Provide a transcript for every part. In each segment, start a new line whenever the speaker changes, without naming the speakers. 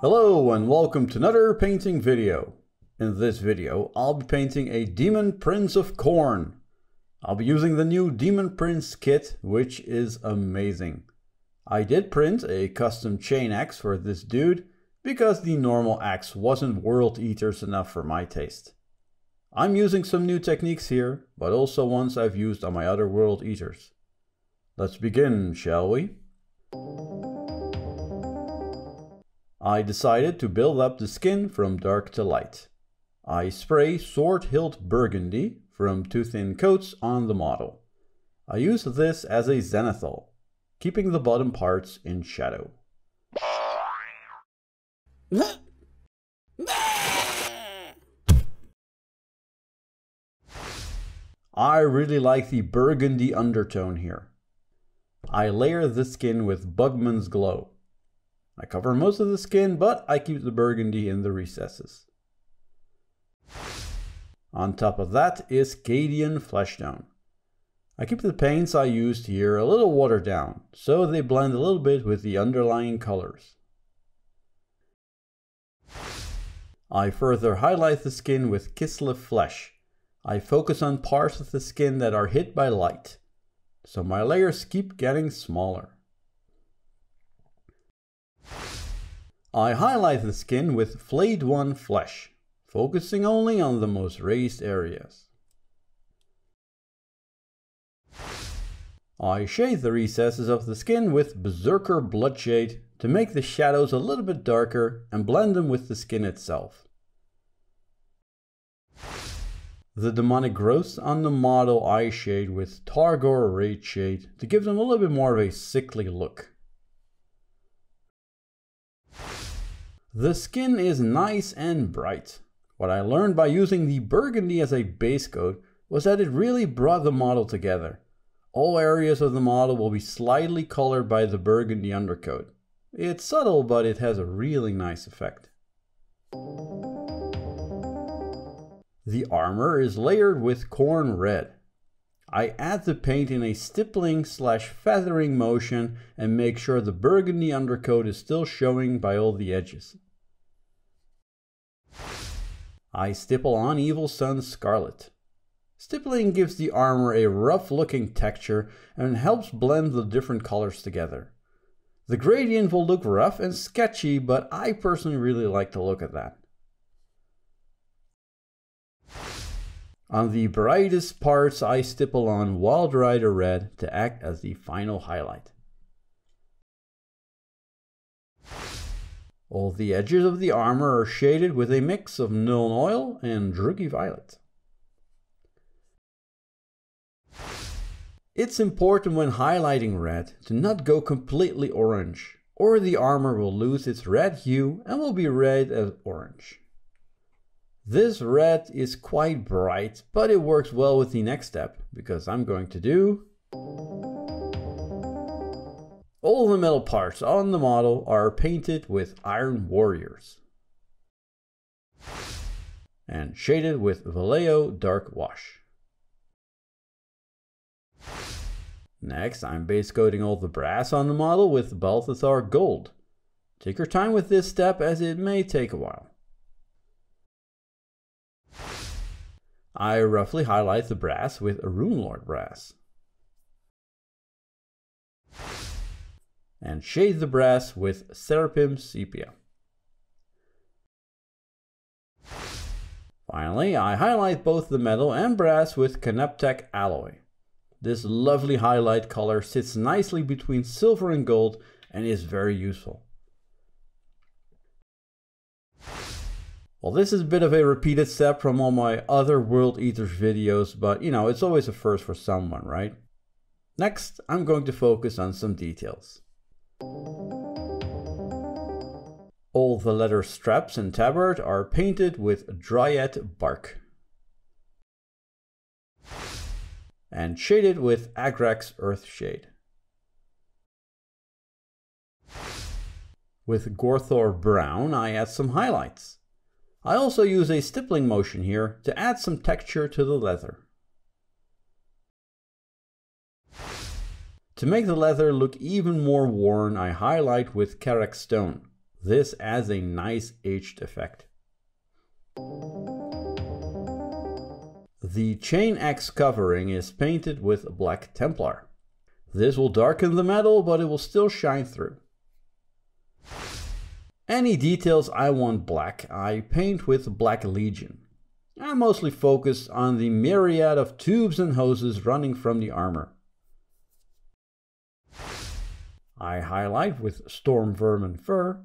Hello and welcome to another painting video. In this video I'll be painting a Demon Prince of Khorne. I'll be using the new Demon Prince kit, which is amazing. I did print a custom Chainaxe for this dude because the normal axe wasn't World Eaters enough for my taste. I'm using some new techniques here, but also ones I've used on my other World Eaters. Let's begin, shall we? I decided to build up the skin from dark to light. I spray sword hilt burgundy from 2 thin coats on the model. I use this as a zenithal, keeping the bottom parts in shadow. I really like the burgundy undertone here. I layer the skin with Bugman's glow. I cover most of the skin, but I keep the burgundy in the recesses. On top of that is Cadian Fleshtone. I keep the paints I used here a little watered down, so they blend a little bit with the underlying colors. I further highlight the skin with Kislev Flesh. I focus on parts of the skin that are hit by light, so my layers keep getting smaller. I highlight the skin with Flayed One Flesh, focusing only on the most raised areas. I shade the recesses of the skin with Berserker Bloodshade to make the shadows a little bit darker and blend them with the skin itself. The demonic growths on the model I shade with Khorne Red Armor to give them a little bit more of a sickly look. The skin is nice and bright. What I learned by using the burgundy as a base coat was that it really brought the model together. All areas of the model will be slightly colored by the burgundy undercoat. It's subtle, but it has a really nice effect. The armor is layered with Khorne Red. I add the paint in a stippling/feathering motion and make sure the burgundy undercoat is still showing by all the edges. I stipple on Evil Sunz Scarlet. Stippling gives the armor a rough looking texture and helps blend the different colors together. The gradient will look rough and sketchy, but I personally really like the look of that. On the brightest parts I stipple on Wild Rider Red to act as the final highlight. All the edges of the armor are shaded with a mix of Nuln Oil and Druchii Violet. It's important when highlighting red to not go completely orange, or the armor will lose its red hue and will be red as orange. This red is quite bright, but it works well with the next step, because I'm going to do... All the metal parts on the model are painted with Iron Warriors and shaded with Vallejo Dark Wash. Next, I'm base coating all the brass on the model with Balthasar Gold. Take your time with this step as it may take a while. I roughly highlight the brass with Runelord brass and shade the brass with Seraphim Sepia. Finally, I highlight both the metal and brass with Canoptek Alloy. This lovely highlight color sits nicely between silver and gold and is very useful. Well, this is a bit of a repeated step from all my other World Eaters videos, but you know, it's always a first for someone, right? Next, I'm going to focus on some details. All the leather straps and tabard are painted with Dryad Bark and shaded with Agrax Earthshade. With Gorthor Brown, I add some highlights. I also use a stippling motion here to add some texture to the leather. To make the leather look even more worn, I highlight with Carroburg Stone, This adds a nice aged effect. The Chainaxe covering is painted with Black Templar. This will darken the metal, but it will still shine through. Any details I want black, I paint with Black Legion. I'm mostly focused on the myriad of tubes and hoses running from the armor. I highlight with Storm Vermin Fur.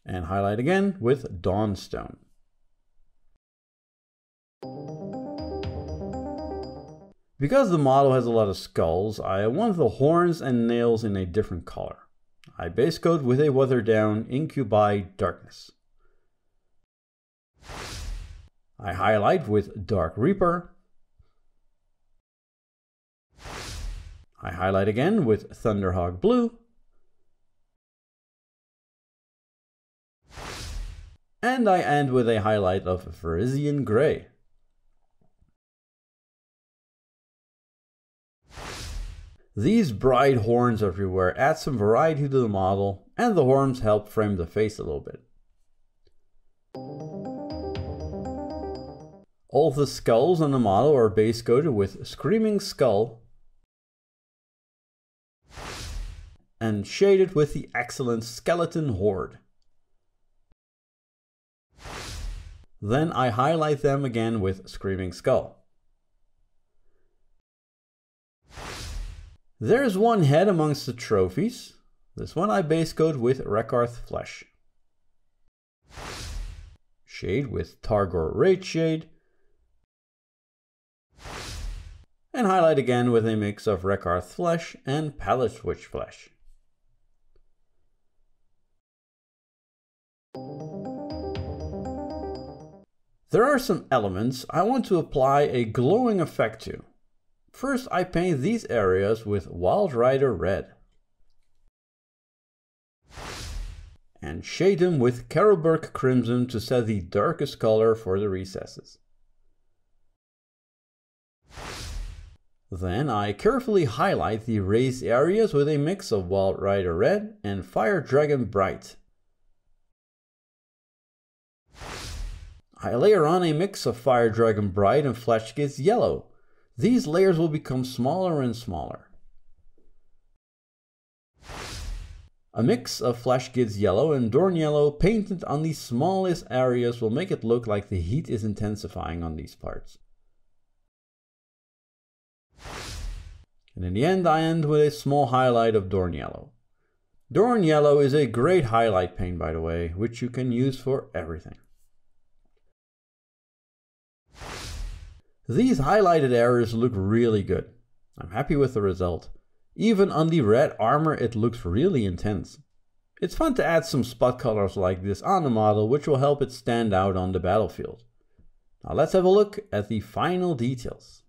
And highlight again with Dawnstone. Because the model has a lot of skulls, I want the horns and nails in a different color. I base coat with a watered down Incubi Darkness. I highlight with Dark Reaper. I highlight again with Thunderhawk Blue. And I end with a highlight of Fenrisian Grey. These bright horns everywhere add some variety to the model, and the horns help frame the face a little bit. All the skulls on the model are base coated with Screaming Skull and shaded with the excellent Skeleton Horde. Then I highlight them again with Screaming Skull. There's one head amongst the trophies. This one I base coat with Rekarth Flesh. Shade with Targor Red Shade. And highlight again with a mix of Rekarth Flesh and Palette Switch Flesh. There are some elements I want to apply a glowing effect to. First, I paint these areas with Wild Rider Red. And shade them with Carroburg Crimson to set the darkest color for the recesses. Then I carefully highlight the raised areas with a mix of Wild Rider Red and Fire Dragon Bright. I layer on a mix of Fire Dragon Bright and Gitz Yellow. These layers will become smaller and smaller. A mix of Gitz Yellow and Dorn Yellow painted on the smallest areas will make it look like the heat is intensifying on these parts. And in the end, I end with a small highlight of Dorn Yellow. Dorn Yellow is a great highlight paint, by the way, which you can use for everything. These highlighted areas look really good. I'm happy with the result. Even on the red armor it looks really intense. It's fun to add some spot colors like this on the model, which will help it stand out on the battlefield. Now let's have a look at the final details.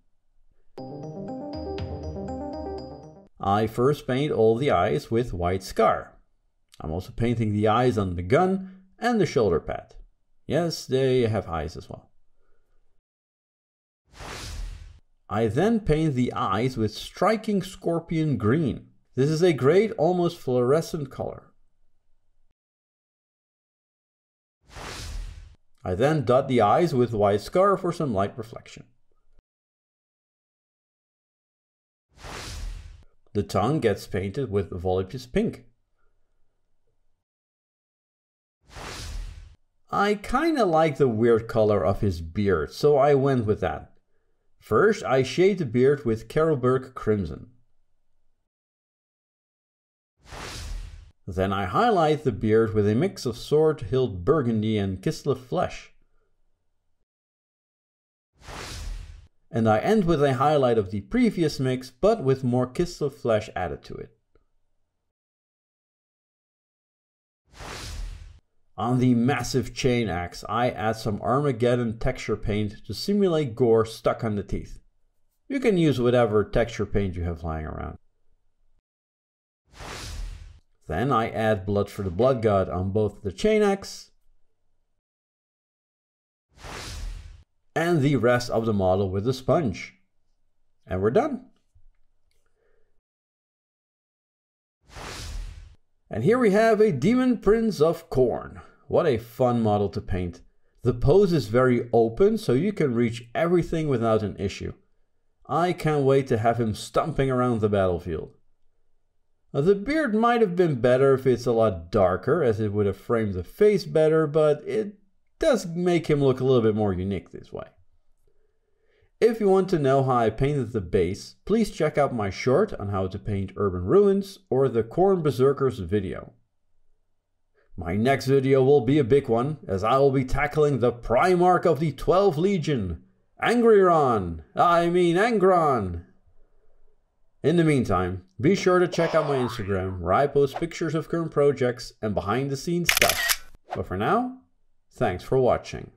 I first paint all the eyes with White Scar. I'm also painting the eyes on the gun and the shoulder pad. Yes, they have eyes as well. I then paint the eyes with Striking Scorpion Green. This is a great, almost fluorescent color. I then dot the eyes with White Scar for some light reflection. The tongue gets painted with Voluptuous Pink. I kinda like the weird color of his beard, so I went with that. First, I shade the beard with Carroburg Crimson. Then I highlight the beard with a mix of Sword Hilt Burgundy and Kislev Flesh. And I end with a highlight of the previous mix, but with more Kislev Flesh added to it. On the massive Chainaxe, I add some Armageddon texture paint to simulate gore stuck on the teeth. You can use whatever texture paint you have lying around. Then I add Blood for the Blood God on both the Chainaxe and the rest of the model with a sponge. And we're done. And here we have a Demon Prince of Khorne. What a fun model to paint. The pose is very open, so you can reach everything without an issue. I can't wait to have him stomping around the battlefield. The beard might have been better if it's a lot darker, as it would have framed the face better, but it does make him look a little bit more unique this way. If you want to know how I painted the base, please check out my short on how to paint urban ruins or the Khorne Berserkers video. My next video will be a big one, as I will be tackling the Primarch of the 12th Legion, Angron. In the meantime, be sure to check out my Instagram, where I post pictures of current projects and behind the scenes stuff. But for now, thanks for watching.